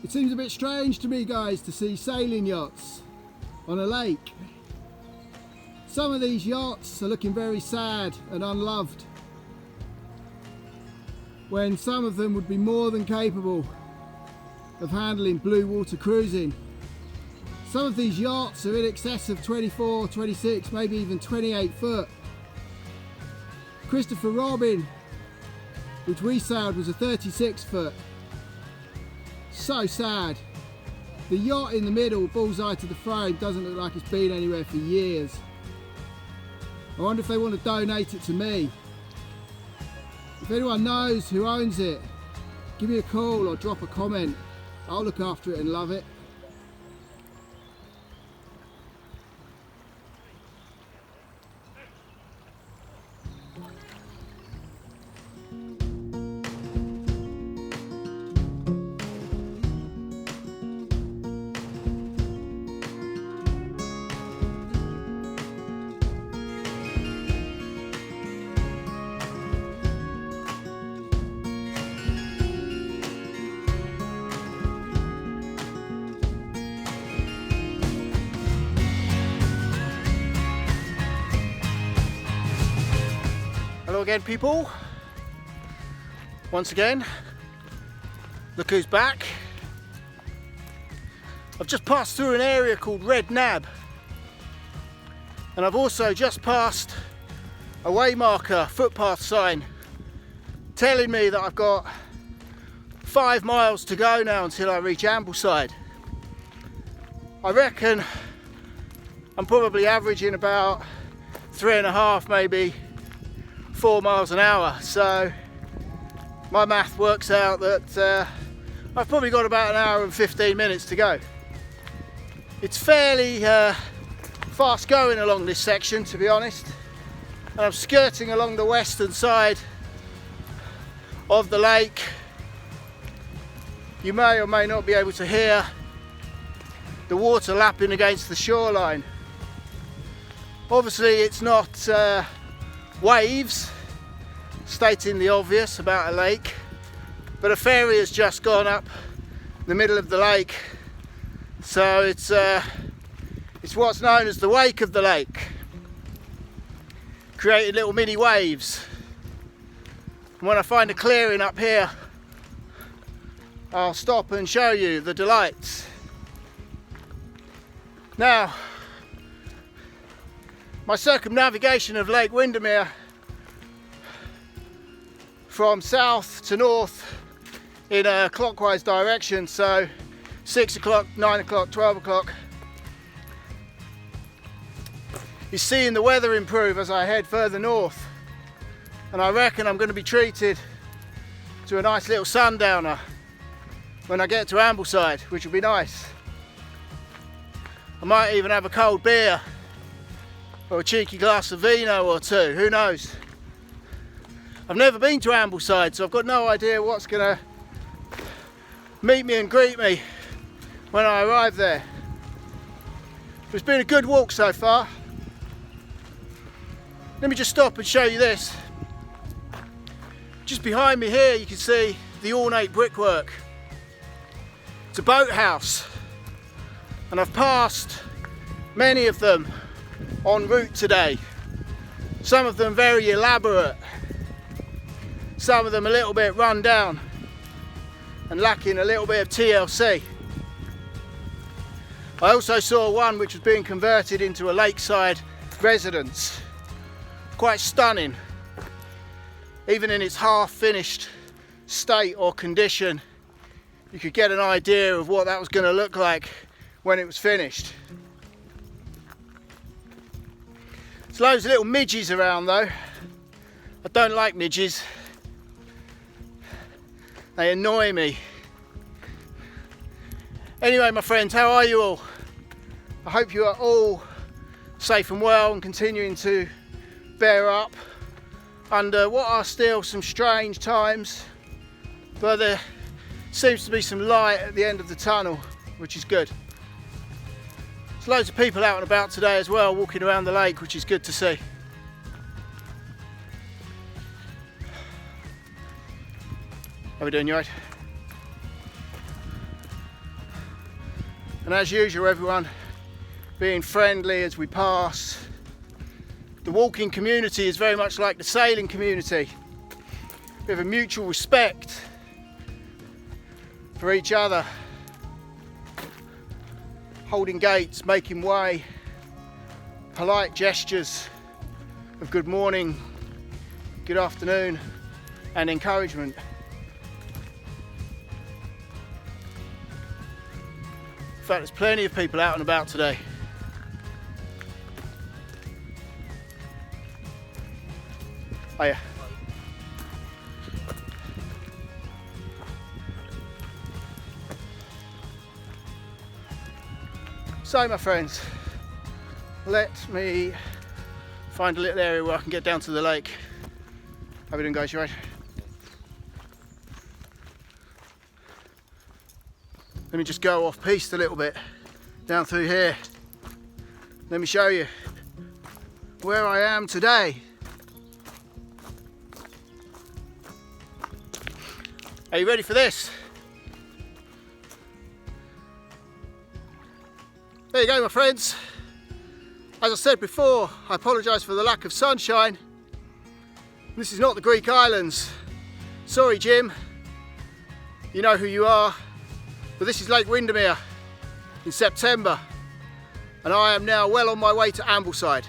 It seems a bit strange to me, guys, to see sailing yachts on a lake. Some of these yachts are looking very sad and unloved, when some of them would be more than capable of handling blue water cruising. Some of these yachts are in excess of 24, 26, maybe even 28 foot. Christopher Robin, which we sailed, was a 36 foot. So sad. The yacht in the middle, bullseye to the frame, doesn't look like it's been anywhere for years. I wonder if they want to donate it to me. If anyone knows who owns it, give me a call or drop a comment. I'll look after it and love it. Hello again, people. Once again, look who's back. I've just passed through an area called Red Nab, and I've also just passed a waymarker footpath sign telling me that I've got 5 miles to go now until I reach Ambleside. I reckon I'm probably averaging about 3.5, maybe 4 miles an hour, so my math works out that I've probably got about an hour and 15 minutes to go. It's fairly fast going along this section, to be honest, and I'm skirting along the western side of the lake. You may or may not be able to hear the water lapping against the shoreline. Obviously it's not waves, stating the obvious about a lake, but a ferry has just gone up the middle of the lake, so it's what's known as the wake of the lake, creating little mini waves. And when I find a clearing up here, I'll stop and show you the delights. Now, my circumnavigation of Lake Windermere from south to north in a clockwise direction, so 6 o'clock, 9 o'clock, 12 o'clock, is seeing the weather improve as I head further north, and I reckon I'm going to be treated to a nice little sundowner when I get to Ambleside, which will be nice. I might even have a cold beer or a cheeky glass of vino or two, who knows. I've never been to Ambleside, so I've got no idea what's going to meet me and greet me when I arrive there. But it's been a good walk so far. Let me just stop and show you this. Just behind me here you can see the ornate brickwork. It's a boathouse, and I've passed many of them en route today. Some of them very elaborate, some of them a little bit run down and lacking a little bit of TLC. I also saw one which was being converted into a lakeside residence. Quite stunning. Even in its half finished state or condition, you could get an idea of what that was going to look like when it was finished. There's loads of little midges around though. I don't like midges. They annoy me. Anyway, my friends, how are you all? I hope you are all safe and well and continuing to bear up under what are still some strange times, but there seems to be some light at the end of the tunnel, which is good. There's loads of people out and about today as well, walking around the lake, which is good to see. How are we doing, you right? And as usual, everyone being friendly as we pass. The walking community is very much like the sailing community. We have a mutual respect for each other. Holding gates, making way, polite gestures of good morning, good afternoon, and encouragement. In fact, there's plenty of people out and about today. Hiya. So my friends, let me find a little area where I can get down to the lake. How are we doing, guys? You right? Let me just go off piste a little bit down through here. Let me show you where I am today. Are you ready for this? There you go, my friends. As I said before, I apologise for the lack of sunshine. This is not the Greek islands. Sorry, Jim. You know who you are. But this is Lake Windermere in September, and I am now well on my way to Ambleside.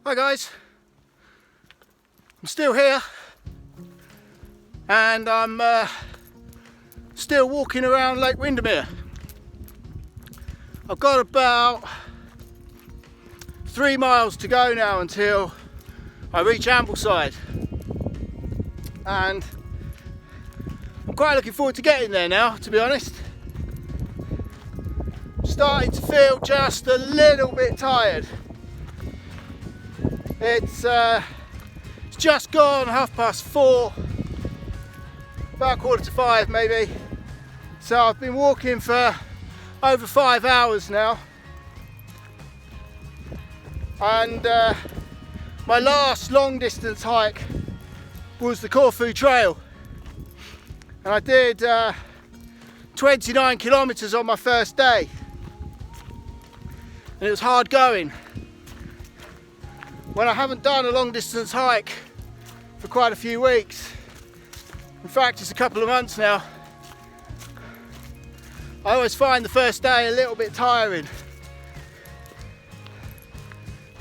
Hi guys, I'm still here and I'm still walking around Lake Windermere. I've got about 3 miles to go now until I reach Ambleside, and I'm quite looking forward to getting there now, to be honest. I'm starting to feel just a little bit tired. It's just gone 4:30, about 4:45 maybe. So I've been walking for over 5 hours now. And my last long distance hike was the Corfu Trail. And I did 29 kilometers on my first day. And it was hard going. When I haven't done a long distance hike for quite a few weeks, in fact it's a couple of months now, I always find the first day a little bit tiring.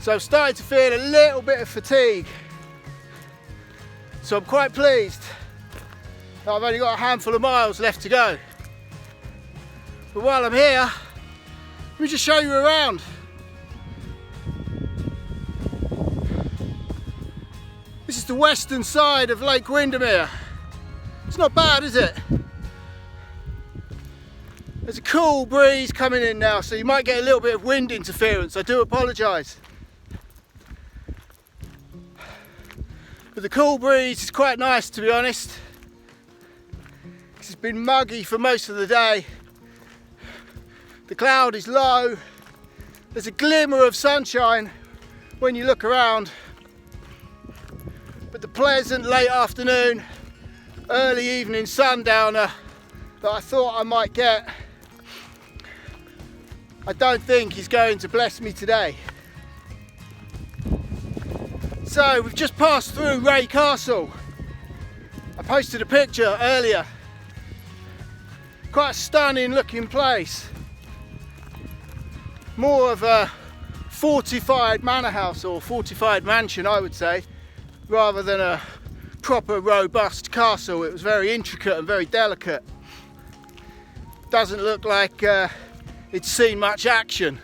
So I'm starting to feel a little bit of fatigue. So I'm quite pleased that I've only got a handful of miles left to go. But while I'm here, let me just show you around. This is the western side of Lake Windermere. It's not bad, is it? There's a cool breeze coming in now, so you might get a little bit of wind interference. I do apologise. But the cool breeze is quite nice, to be honest. It's been muggy for most of the day. The cloud is low. There's a glimmer of sunshine when you look around. But the pleasant late afternoon, early evening sundowner that I thought I might get, I don't think he's going to bless me today. So we've just passed through Ray Castle. I posted a picture earlier. Quite a stunning looking place. More of a fortified manor house or fortified mansion, I would say, rather than a proper robust castle. It was very intricate and very delicate. Doesn't look like it's seen much action.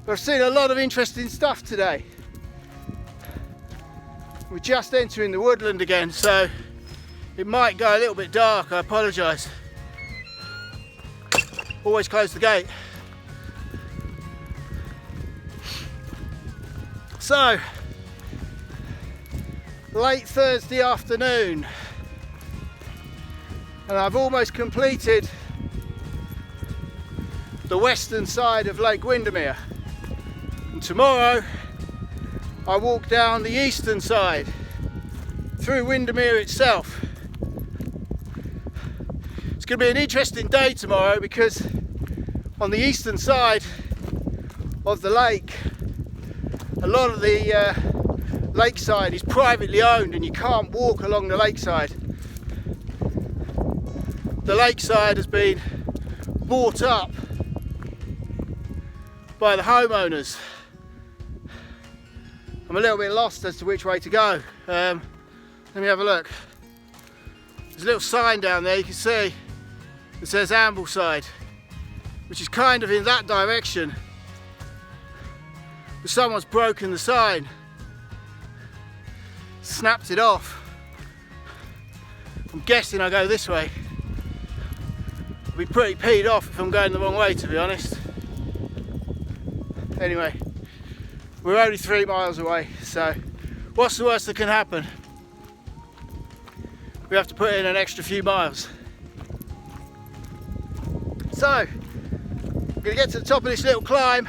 But I've seen a lot of interesting stuff today. We're just entering the woodland again, so it might go a little bit dark. I apologise. Always close the gate. So, late Thursday afternoon, and I've almost completed the western side of Lake Windermere. And tomorrow I walk down the eastern side through Windermere itself. It's going to be an interesting day tomorrow because on the eastern side of the lake, a lot of the lakeside is privately owned and you can't walk along the lakeside. The lakeside has been bought up by the homeowners. I'm a little bit lost as to which way to go. Let me have a look. There's a little sign down there you can see that says Ambleside, which is kind of in that direction. But someone's broken the sign, snapped it off. I'm guessing I go this way. I'll be pretty peed off if I'm going the wrong way, to be honest. Anyway, we're only 3 miles away, so what's the worst that can happen? We have to put in an extra few miles. So, I'm going to get to the top of this little climb.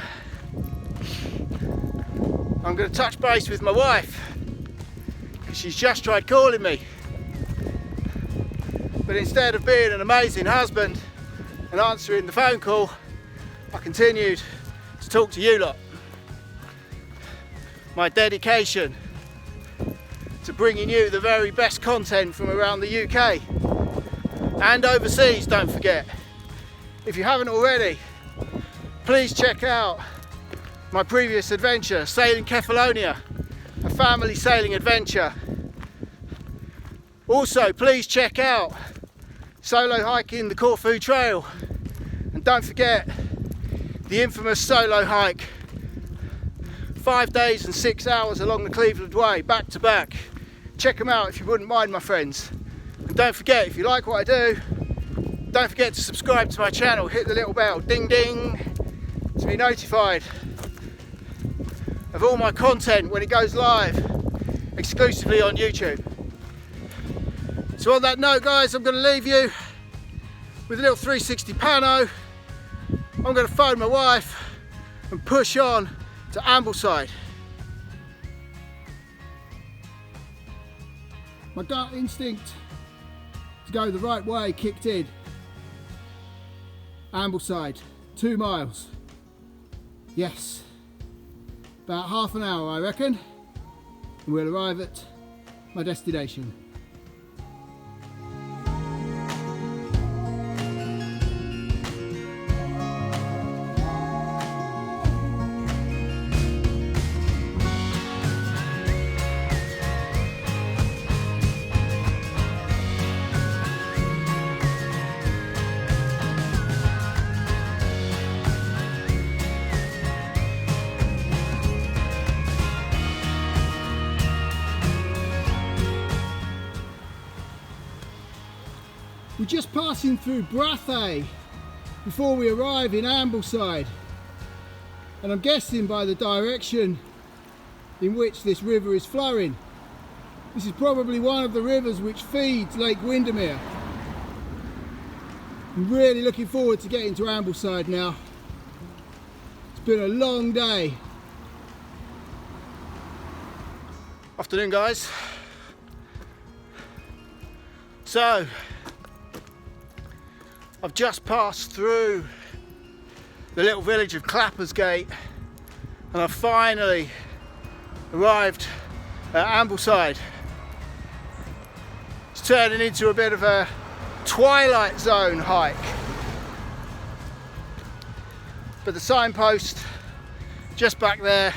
I'm going to touch base with my wife because she's just tried calling me. But instead of being an amazing husband and answering the phone call, I continued to talk to you lot. My dedication to bringing you the very best content from around the UK and overseas, don't forget. If you haven't already, please check out my previous adventure, Sailing Kefalonia, a family sailing adventure. Also, please check out solo hiking the Corfu Trail, and don't forget the infamous solo hike, 5 days and 6 hours along the Cleveland Way, back to back. Check them out if you wouldn't mind, my friends. And don't forget, if you like what I do, don't forget to subscribe to my channel, hit the little bell, ding ding, to be notified of all my content when it goes live, exclusively on YouTube. So on that note, guys, I'm going to leave you with a little 360 pano. I'm going to phone my wife and push on to Ambleside. My gut instinct to go the right way kicked in. Ambleside, 2 miles. Yes, about half an hour I reckon, and we'll arrive at my destination. We're just passing through Brathay before we arrive in Ambleside, and I'm guessing by the direction in which this river is flowing, this is probably one of the rivers which feeds Lake Windermere. I'm really looking forward to getting to Ambleside now. It's been a long day. Afternoon, guys. So, I've just passed through the little village of Clappersgate and I've finally arrived at Ambleside. It's turning into a bit of a twilight zone hike. But the signpost just back there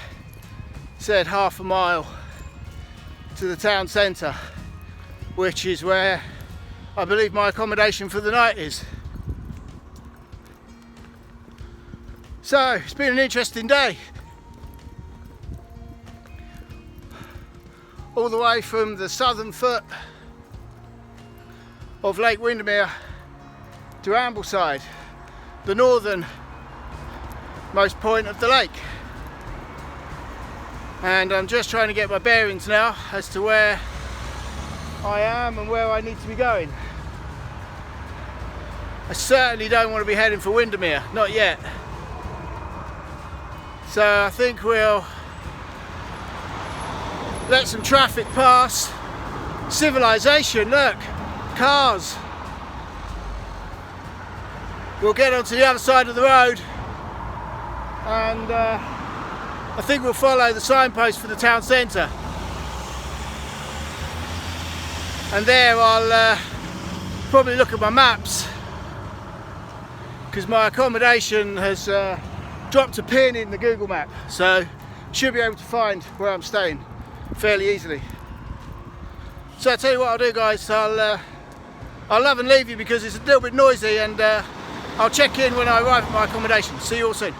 said half a mile to the town centre, which is where I believe my accommodation for the night is. So it's been an interesting day. All the way from the southern foot of Lake Windermere to Ambleside, the northern most point of the lake. And I'm just trying to get my bearings now as to where I am and where I need to be going. I certainly don't want to be heading for Windermere, not yet. So I think we'll let some traffic pass. Civilization, look, cars. We'll get onto the other side of the road, and I think we'll follow the signpost for the town centre. And there I'll probably look at my maps, because my accommodation has dropped a pin in the Google map, so should be able to find where I'm staying fairly easily. So I'll tell you what I'll do, guys, I'll love and leave you because it's a little bit noisy, and I'll check in when I arrive at my accommodation. See you all soon.